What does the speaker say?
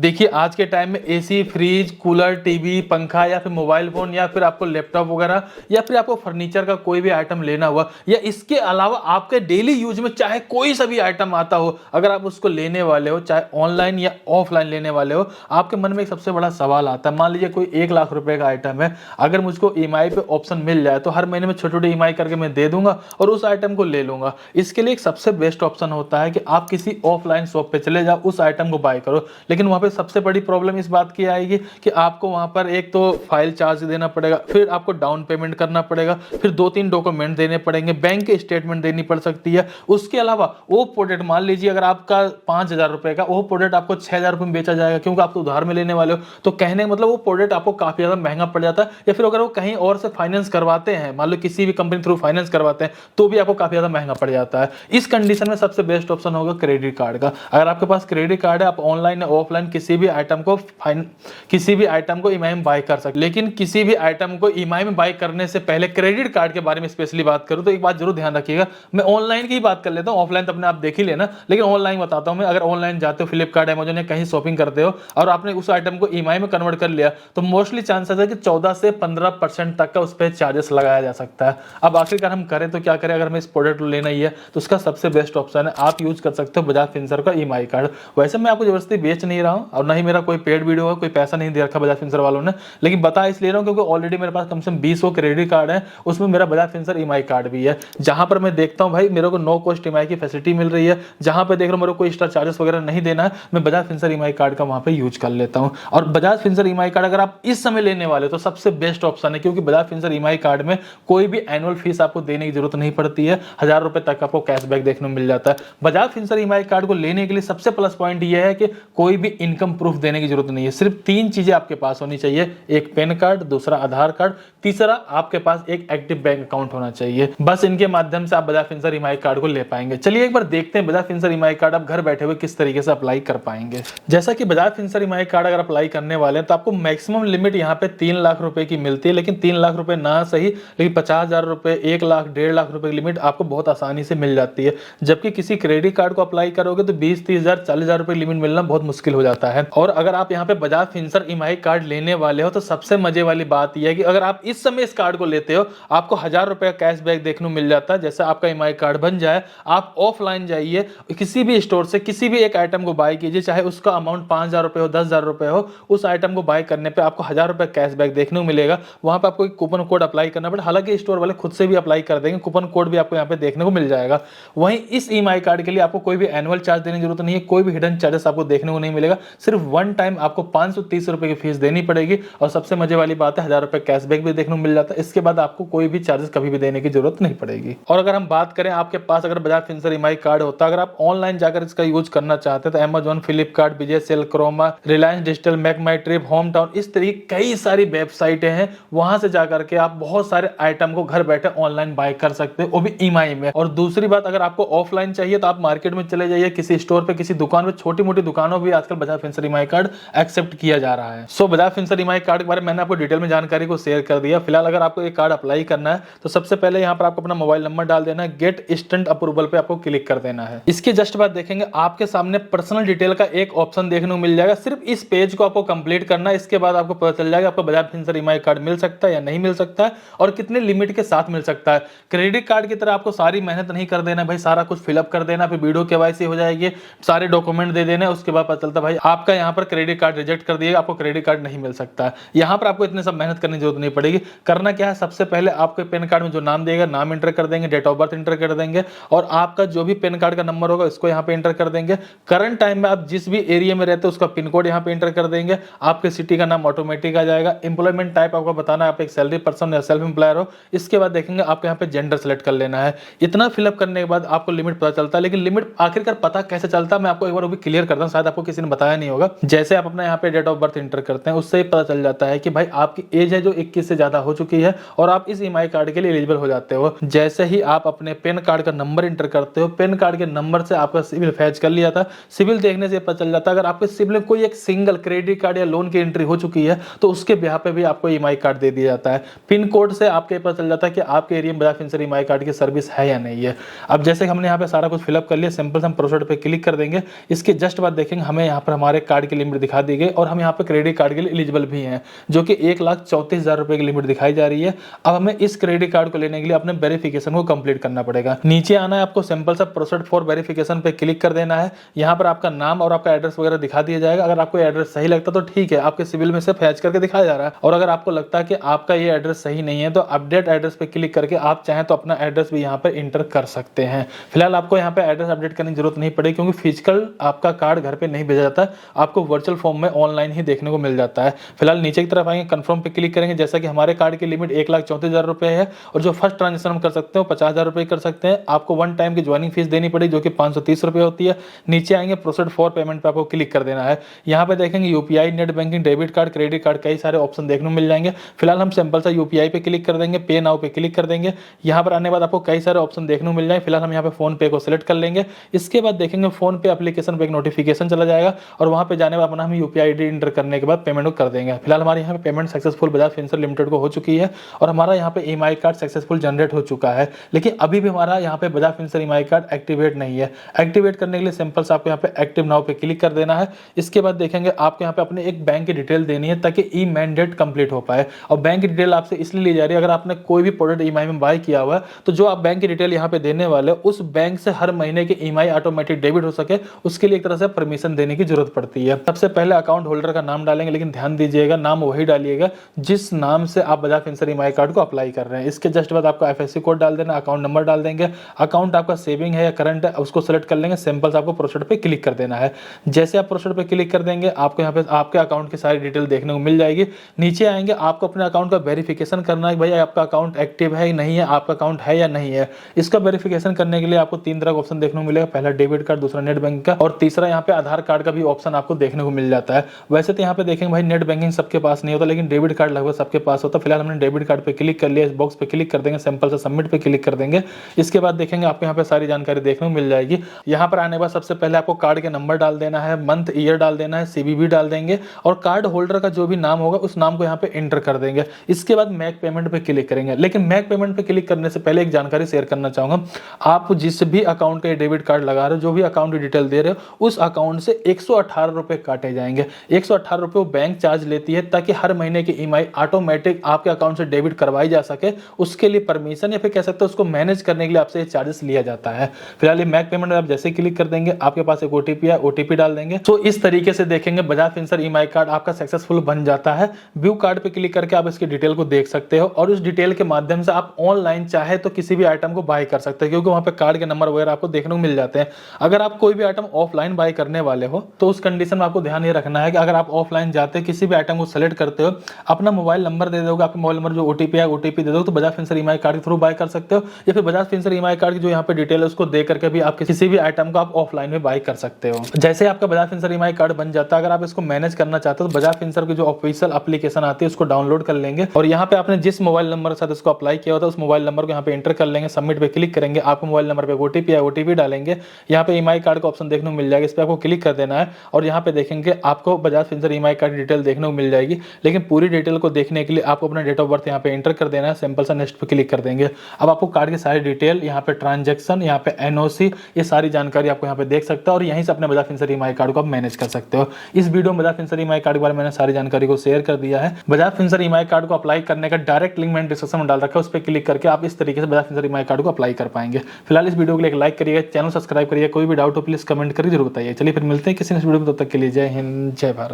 देखिए आज के टाइम में एसी, फ्रिज, कूलर, टीवी, पंखा या फिर मोबाइल फोन या फिर आपको लैपटॉप वगैरह या फिर आपको फर्नीचर का कोई भी आइटम लेना हुआ या इसके अलावा आपके डेली यूज में चाहे कोई सा भी आइटम आता हो, अगर आप उसको लेने वाले हो चाहे ऑनलाइन या ऑफलाइन लेने वाले हो, आपके मन में एक सबसे बड़ा सवाल आता है। मान लीजिए कोई 1 लाख रुपए का आइटम है, अगर मुझको ईएमआई पे ऑप्शन मिल जाए तो हर महीने में छोटे छोटे ईएमआई करके मैं दे दूंगा और उस आइटम को ले लूंगा। इसके लिए एक सबसे बेस्ट ऑप्शन होता है कि आप किसी ऑफलाइन शॉप पे चले जाओ, उस आइटम को बाय करो। लेकिन वहां पे सबसे बड़ी प्रॉब्लम इस बात की आएगी कि आपको वहां पर एक तो फाइल चार्ज देना पड़ेगा, फिर आपको डाउन पेमेंट करना पड़ेगा, फिर 2-3 डॉक्यूमेंट देने पड़ेंगे, बैंक के स्टेटमेंट देनी पड़ सकती है। उसके अलावा वो प्रोडक्ट मान लीजिए अगर आपका 5,000 रुपए का वो प्रोडक्ट आपको 6,000 रुपए में बेचा जाएगा क्योंकि आप तो उधार में लेने वाले हो, तो कहने का मतलब वो प्रोडक्ट आपको काफी ज्यादा महंगा पड़ जाता है। या फिर अगर वो कहीं और से फाइनेंस करवाते हैं, मान लो किसी भी कंपनी थ्रू फाइनेंस करवाते हैं, तो भी आपको काफी ज्यादा महंगा पड़ जाता है। इस कंडीशन में सबसे बेस्ट ऑप्शन होगा क्रेडिट कार्ड का। अगर आपके पास क्रेडिट कार्ड है, आप ऑनलाइन या ऑफलाइन किसी भी आइटम को ईएमआई में बाय कर सकते। लेकिन किसी भी आइटम को ईएमआई में बाय करने से पहले क्रेडिट कार्ड के बारे में स्पेशली बात करूं तो एक बात जरूर ध्यान रखिएगा। मैं ऑनलाइन की बात कर लेता हूं, ऑफलाइन तो अपने आप देख ही लेना, लेकिन ऑनलाइन बताता हूं मैं। अगर ऑनलाइन जाते हो फ्लिपकार्ट, अमेजन या कहीं शॉपिंग करते हो और आपने उस आइटम को ईएमआई में कन्वर्ट कर लिया, तो मोस्टली चांसेस है कि 14 से 15% तक का उस पर चार्जेस लगाया जा सकता है। अब आखिरकार हम करें तो क्या करें? अगर हमें इस प्रोडक्ट लेना ही है तो उसका सबसे बेस्ट ऑप्शन है आप यूज कर सकते हो बजाज फिनसर्व का ईएमआई कार्ड। वैसे मैं आपको जबरदस्ती बेच नहीं रहा हूं और ना ही मेरा कोई पेड वीडियो है, कोई पैसा नहीं दे रखा बजाज फिनसर्व वालों ने, लेकिन बता इसलिए रहा हूं क्योंकि ऑलरेडी मेरे पास कम से कम 20 क्रेडिट कार्ड है, उसमें मेरा बजाज फिनसर्व ईएमआई कार्ड भी है, जहां पर मैं देखता हूं भाई मेरे को नो कॉस्ट ईएमआई की फैसिलिटी मिल रही है। जहां पे देख रहा हूं मेरे को कोई एक्स्ट्रा चार्जेस वगैरह नहीं देना है, मैं बजाज फिनसर्व ईएमआई कार्ड का वहां पे यूज कर लेता हूं। और बजाज फिनसर्व ईएमआई कार्ड अगर आप इस समय लेने वाले तो सबसे बेस्ट ऑप्शन है, क्योंकि बजाज फिनसर्व ईएमआई कार्ड में कोई भी एनुअल फीस आपको देने की जरूरत नहीं पड़ती है। 1,000 रुपए तक आपको कैशबैक देखने को मिल जाता है। बजाज फिनसर्व ईएमआई कार्ड को लेने के लिए सबसे प्लस पॉइंट यह है कि कोई भी इनकम प्रूफ देने की जरूरत नहीं है। सिर्फ 3 चीजें आपके पास होनी चाहिए, एक पैन कार्ड, दूसरा आधार कार्ड, तीसरा आपके पास एक एक्टिव बैंक अकाउंट होना चाहिए। बस इनके माध्यम से आप बजाज फिनसर्व ईएमआई कार्ड को ले पाएंगे। चलिए एक बार देखते हैं बजाज फिनसर्व ईएमआई कार्ड आप घर बैठे हुए किस तरीके से अप्लाई कर पाएंगे। जैसा कि बजाज फिनसर्व ईएमआई कार्ड अगर अप्लाई करने वाले हैं तो आपको मैक्सिमम लिमिट यहाँ पे 3 लाख रुपए की मिलती है, लेकिन 3 लाख रुपए ना सही, लेकिन 50,000 रुपए, 1 लाख, 1.5 लाख रुपए की लिमिट आपको बहुत आसानी से मिल जाती है। जबकि किसी क्रेडिट कार्ड को अप्लाई करोगे तो 20-30,000, 40,000 रुपए लिमिट मिलना बहुत मुश्किल हो जाता है। और अगर आप यहाँ पे बजाज फिनसर्व ईएमआई कार्ड लेने वाले हो तो सबसे मजे वाली बात यह है कि अगर आप इस समय इस कार्ड को लेते हो, आपको 1,000 रुपए का कैशबैक देखने को मिल जाता है। जैसे आपका ईएमआई कार्ड बन जाए, आप ऑफलाइन जाइए, किसी भी स्टोर से किसी भी एक आइटम को बाय कीजिए, चाहे उसका अमाउंट 5,000 रुपए हो, 10,000 रुपए हो, उस आइटम को बाय करने पे आपको 1,000 रुपए कैशबैक देखने को मिलेगा। वहां पे आपको एक कूपन कोड अप्लाई करना पड़ेगा, हालांकि स्टोर वाले खुद से भी अप्लाई कर देंगे, कूपन कोड भी आपको यहाँ पे देखने को मिल जाएगा। वहीं इस ईएमआई कार्ड के लिए आपको कोई भी एनुअल चार्ज देने की जरूरत नहीं है, कोई भी हिडन चार्जेस आपको देखने को नहीं मिलेगा। सिर्फ वन टाइम आपको 530 रुपए की फीस देनी पड़ेगी और सबसे मजे वाली बात है 1,000 रुपए कैशबैक भी देखने को मिल जाता है। इसके बाद आपको कोई भी चार्जेस कभी भी देने की जरूरत नहीं पड़ेगी। और अगर हम बात करें आपके पास अगर बजाज फिनसर्व ईएमआई कार्ड होता, अगर आप ऑनलाइन जाकर इसका यूज करना चाहते हैं तो Amazon, Flipkart, Vijay sale, Croma, Reliance Digital, Make My Trip, Home Town, इस तरीके कई सारी वेबसाइटें हैं, वहां से जाकर के आप बहुत सारे आइटम को घर बैठे ऑनलाइन बाय कर सकते हो, वो भी ईएमआई में। और दूसरी बात, अगर आपको ऑफलाइन चाहिए तो आप मार्केट में चले जाइए, किसी स्टोर पे, किसी दुकान पे, छोटी मोटी दुकानों भी आजकल Bajaj Finserv EMI card accept किया जा रहा है। So Bajaj Finserv EMI card के बारे में मैंने आपको डिटेल में जानकारी को शेयर कर दिया। फिलहाल अगर आपको एक कार्ड अप्लाई करना है तो सबसे पहले यहाँ पर आपको अपना मोबाइल नंबर डाल देना है, गेट इंस्टेंट अप्रूवल पे आपको क्लिक कर देना है। इसके जस्ट बाद देखेंगे आपके सामने पर्सनल डिटेल का एक ऑप्शन देखने को मिल जाएगा। सिर्फ इस पेज को आपको कंप्लीट करना है, इसके बाद आपको पता चल जाएगा आपको बजाज फिनसर्व ईएमआई कार्ड मिल सकता है या नहीं मिल सकता है और कितने लिमिट के साथ मिल सकता है। क्रेडिट कार्ड की तरह आपको सारी मेहनत नहीं कर देना भाई, सारा कुछ फिलअप कर देना, फिर वीडियो केवाईसी हो जाएगी, सारे डॉक्यूमेंट दे देने, उसके बाद पता चलता भाई आपका यहाँ पर क्रेडिट कार्ड रिजेक्ट कर दिएगा, आपको क्रेडिट कार्ड नहीं मिल सकता है। यहाँ पर आपको इतने सब मेहनत करने की जरूरत नहीं पड़ेगी। करना क्या है, सबसे पहले आपके पैन कार्ड में जो नाम देगा, नाम एंटर कर देंगे, डेट ऑफ बर्थ एंटर कर देंगे और आपका जो भी पैन कार्ड का नंबर होगा इसको यहाँ पे एंटर कर देंगे। करंट टाइम में आप जिस भी एरिया में रहते हो उसका पिन कोड यहाँ पे एंटर कर देंगे, आपके सिटी का नाम ऑटोमेटिक आ जाएगा। एम्प्लॉयमेंट टाइप आपको बताना है, आप एक सैलरी पर्सन या सेल्फ एम्प्लॉयर हो। इसके बाद देखेंगे आपको यहाँ पे जेंडर सेलेक्ट कर लेना है। इतना फिलअप करने के बाद आपको लिमिट पता चलता है, लेकिन लिमिट आखिरकार पता कैसे चलता है मैं आपको एक बार वो भी क्लियर करता हूँ, शायद आपको किसी ने बताया नहीं होगा। जैसे आप अपना यहाँ पे डेट ऑफ बर्थ एंटर करते हैं, उससे पता चल जाता है कि भाई आपकी एज है जो 21 से ज्यादा हो चुकी है और आप इस ईएमआई कार्ड के लिए एलिजिबल हो जाते हो। जैसे ही आप अपने पैन कार्ड का नंबर एंटर करते हो, पैन कार्ड के नंबर से आपका सिविल फैच कर लिया था, सिविल देखने से पता चल जाता है अगर आपके सिविल में कोई एक सिंगल क्रेडिट कार्ड या लोन की एंट्री हो चुकी है तो उसके ब्याह पे भी आपको ईएमआई कार्ड दे दिया जाता है। पिन कोड से आपके पता चल जाता है कि आपके एरिया में बजाज फिनसर्व ईएमआई कार्ड की सर्विस है या नहीं है। अब जैसे हमने यहाँ पे सारा कुछ फिलअप कर लिया, सिंपल से हम प्रोसीड पे क्लिक कर देंगे। इसके जस्ट बाद देखेंगे हमें यहाँ पर हमारे हमारे कार्ड की लिमिट दिखा दी गई और हम यहाँ पे क्रेडिट कार्ड के लिए एलिजिबल भी हैं, जो कि 1,34,000 रुपए की लिमिट दिखाई जा रही है। अब हमें इस क्रेडिट कार्ड को लेने के लिए अपने वेरिफिकेशन को कंप्लीट करना पड़ेगा। नीचे आना है, आपको सिंपल सा प्रोसीड फॉर वेरिफिकेशन पे क्लिक कर देना है। यहाँ पर आपका नाम और आपका एड्रेस वगैरह दिखा दिया जाएगा। अगर आपको एड्रेस सही लगता तो ठीक है, आपके सिविल में से फैच करके दिखाया जा रहा है, और अगर आपको लगता है कि आपका ये एड्रेस सही नहीं है तो अपडेट एड्रेस पे क्लिक करके आप चाहें तो अपना एड्रेस भी यहाँ पे इंटर कर सकते हैं। फिलहाल आपको यहाँ पे एड्रेस अपडेट करने की जरूरत नहीं पड़ेगी, क्योंकि फिजिकल आपका कार्ड घर पे नहीं भेजा जाता, आपको वर्चुअल फॉर्म में ऑनलाइन ही देखने को मिल जाता है। फिलहाल नीचे की तरफ आएंगे, कंफर्म पे क्लिक करेंगे। जैसा कि हमारे कार्ड की लिमिट 1,34,000 रुपए है, और जो फर्स्ट ट्रांजेक्शन हम कर सकते हैं 50,000 रुपए कर सकते हैं। आपको वन टाइम की ज्वाइनिंग फीस देनी पड़ेगी, जो कि 530 रुपए होती है। नीचे आएंगे, प्रोसीड फॉर पेमेंट पे आपको क्लिक कर देना है। यहाँ पे देखेंगे UPI, net banking, debit card, credit card, कई सारे ऑप्शन देखने को मिल जाएंगे। फिलहाल हम सिंपल सा यूपीआई पे क्लिक कर देंगे, पे नाउ पे क्लिक कर देंगे। यहाँ पर आने के बाद आपको कई सारे ऑप्शन देखने को मिल जाएंगे। फिलहाल हम यहाँ पे फोन पे को सिलेक्ट कर लेंगे। इसके बाद देखेंगे फोन पे एप्लीकेशन पे एक नोटिफिकेशन चला जाएगा, और वहाँ पे जाने के बाद अपना हम यूपीआई आईडी एंटर करने के बाद पेमेंट को कर देंगे। फिलहाल हमारे यहाँ पे payment successful Bajaj Finserv limited को हो चुकी है, और हमारा यहाँ पे ईएमआई कार्ड सक्सेसफुल जनरेट हो चुका है। लेकिन अभी भी हमारा यहाँ पे Bajaj Finserv EMI card activate नहीं है। एक्टिवेट करने के लिए सिंपल से आपको यहाँ पे एक्टिव नाउ पे क्लिक कर देना है। इसके बाद देखेंगे आपको यहाँ पे अपने एक बैंक की डिटेल देनी है, ताकि ई मैंडेट कंप्लीट हो पाए। और बैंक की डिटेल आपसे इसलिए ली जा रही है, अगर आपने कोई भी प्रोडक्ट ईएमआई में बाय किया हुआ है तो जो आप बैंक की डिटेल यहाँ पे देने वाले उस बैंक से हर महीने की ईएमआई ऑटोमेटिक डेबिट हो सके, उसके लिए एक तरह से परमिशन देने की जरूरत पड़ती है। सबसे पहले अकाउंट होल्डर का नाम डालेंगे, लेकिन ध्यान दीजिएगा नाम वही डालिएगा जिस नाम से आप बजाज फिनसर्व ईएमआई कार्ड को अप्लाई कर रहे हैं। इसके जस्ट बाद आपको एफएससी कोड डाल देना, अकाउंट नंबर डाल देंगे। अकाउंट आपका सेविंग है या करंट है उसको सेलेक्ट कर लेंगे। सिंपल से आपको प्रोसीड पे क्लिक कर देना है। जैसे आप प्रोसीड पे क्लिक कर देंगे, आपको यहाँ पे आपके अकाउंट की सारी डिटेल देखने को मिल जाएगी। नीचे आएंगे, आपको अपने अकाउंट का वेरिफिकेशन करना है, भाई आपका अकाउंट एक्टिव है या नहीं है, आपका अकाउंट है या नहीं है। इसका वेरिफिकेशन करने के लिए आपको 3 तरह का ऑप्शन देखने को मिलेगा। पहला डेबिट कार्ड, दूसरा नेट बैंकिंग का, और तीसरा यहाँ पे आधार कार्ड का भी ऑप्शन आपको देखने को मिल जाता है। वैसे तो यहाँ पे देखेंगे भाई नेट बैंकिंग सबके पास नहीं होता, लेकिन डेबिट कार्ड लगभग सबके पास होता है। फिलहाल हमने डेबिट कार्ड पे क्लिक कर लिया, इस बॉक्स पे क्लिक कर देंगे, सिंपल से सबमिट पे क्लिक कर देंगे। इसके बाद देखेंगे आपको यहाँ पे सारी जानकारी देखने को मिल जाएगी। यहाँ पर आने के बाद सबसे पहले आपको कार्ड के नंबर डाल देना है, मंथ ईयर डाल देना है, सीवीवी डाल देंगे, और कार्ड होल्डर का जो भी नाम होगा उस नाम को यहाँ पे एंटर कर देंगे। इसके बाद मेक पेमेंट पे क्लिक करेंगे। लेकिन मेक पेमेंट पे क्लिक करने से पहले एक जानकारी शेयर करना चाहूंगा, आप जिस भी अकाउंट का डेबिट कार्ड लगा रहे हो, जो भी अकाउंट की डिटेल दे रहे हो, उस अकाउंट से 118 रुपए काटे जाएंगे। 118 रुपए वो बैंक चार्ज लेती है, ताकि हर महीने की ईएमआई ऑटोमेटिक आपके अकाउंट से डेबिट करवाई जा सके। उसके लिए परमिशन या फिर कह सकते हो उसको मैनेज करने के लिए आपसे ये चार्जेस लिया जाता है। फिलहाल ये मेक पेमेंट आप जैसे क्लिक कर देंगे, आपके पास एक ओटीपी है, ओटीपी डाल देंगे। तो इस तरीके से देखेंगे बजाज फिनसर्व ईएमआई कार्ड आपका सक्सेसफुल बन जाता है। व्यू कार्ड पे क्लिक करके आप इसकी डिटेल को देख सकते हो, और उस डिटेल के माध्यम से आप ऑनलाइन चाहे तो किसी भी आइटम को बाय कर सकते हैं, क्योंकि वहां पे कार्ड के नंबर वगैरह आपको देखने को मिल जाते हैं। अगर आप कोई भी आइटम ऑफलाइन बाय करने वाले हो तो उस कंडीशन में आपको ध्यान ये रखना है कि अगर आप ऑफलाइन जाते हैं, किसी भी आइटम को सेलेक्ट करते हो, अपना मोबाइल नंबर दे दोगे, आपके मोबाइल नंबर जो ओटीपी है ओटीपी दे दो, तो बजाज फिनसर्व ईएमआई कार्ड के थ्रू बाय कर सकते हो। या फिर बजाज फिनसर्व ईएमआई कार्ड की जो यहाँ पे डिटेल है उसको दे करके भी आप किसी भी आइटम को आप ऑफलाइन में बाय कर सकते हो। जैसे आपका बजाज फिनसर्व ईएमआई कार्ड बन जाता है, अगर आप इसको मैनेज करना चाहते हो तो बजाज फिनसर्व की जो ऑफिशियल एप्लीकेशन आती है उसको डाउनलोड कर लेंगे, और यहाँ पे आपने जिस मोबाइल नंबर के साथ इसको अप्लाई किया होता है उस मोबाइल नंबर को यहाँ पे एंटर कर लेंगे, सबमिट पे क्लिक करेंगे। आपको मोबाइल नंबर पे ओटीपी है, ओटीपी डालेंगे। यहाँ पे ईएमआई कार्ड का ऑप्शन देखने को मिल जाएगा, इस पे आपको क्लिक कर देना है, और यहाँ पे देखेंगे आपको Bajaj Finserv EMI card detail देखने को मिल जाएगी। लेकिन पूरी डिटेल को देखने के लिए आपको अपना डेट ऑफ बर्थ यहाँ पे एंटर कर देना है, सिंपल सा नेक्स्ट पे क्लिक कर देंगे। अब आपको कार्ड की सारी डिटेल, यहाँ पे ट्रांजेक्शन, यहाँ पे एनओसी, ये सारी जानकारी आपको यहाँ पे देख सकता है, और यहीं से अपने बजाज फिनसर्व ईएमआई कार्ड को आप मैनेज कर सकते हो। इस वीडियो में बजाज फिनसर्व ईएमआई कार्ड के बारे में मैंने सारी जानकारी को शेयर कर दिया है। बजाज फिनसर्व ईएमआई कार्ड को अप्लाई करने का डायरेक्ट लिंक मैंने डिस्क्रिप्शन में डाल रखा है, उस पर क्लिक करके आप इस तरीके से बजाज फिनसर्व ईएमआई कार्ड को अप्लाई कर पाएंगे। फिलहाल इस वीडियो के लिए एक लाइक करिएगा, चैनल सब्सक्राइब करिए, कोई भी डाउट हो प्लीज कमेंट करके जरूर बताइए। चलिए फिर मिलते हैं किसी नेक्स्ट वीडियो में, तब तक के लिए जय हिंद, जय भारत।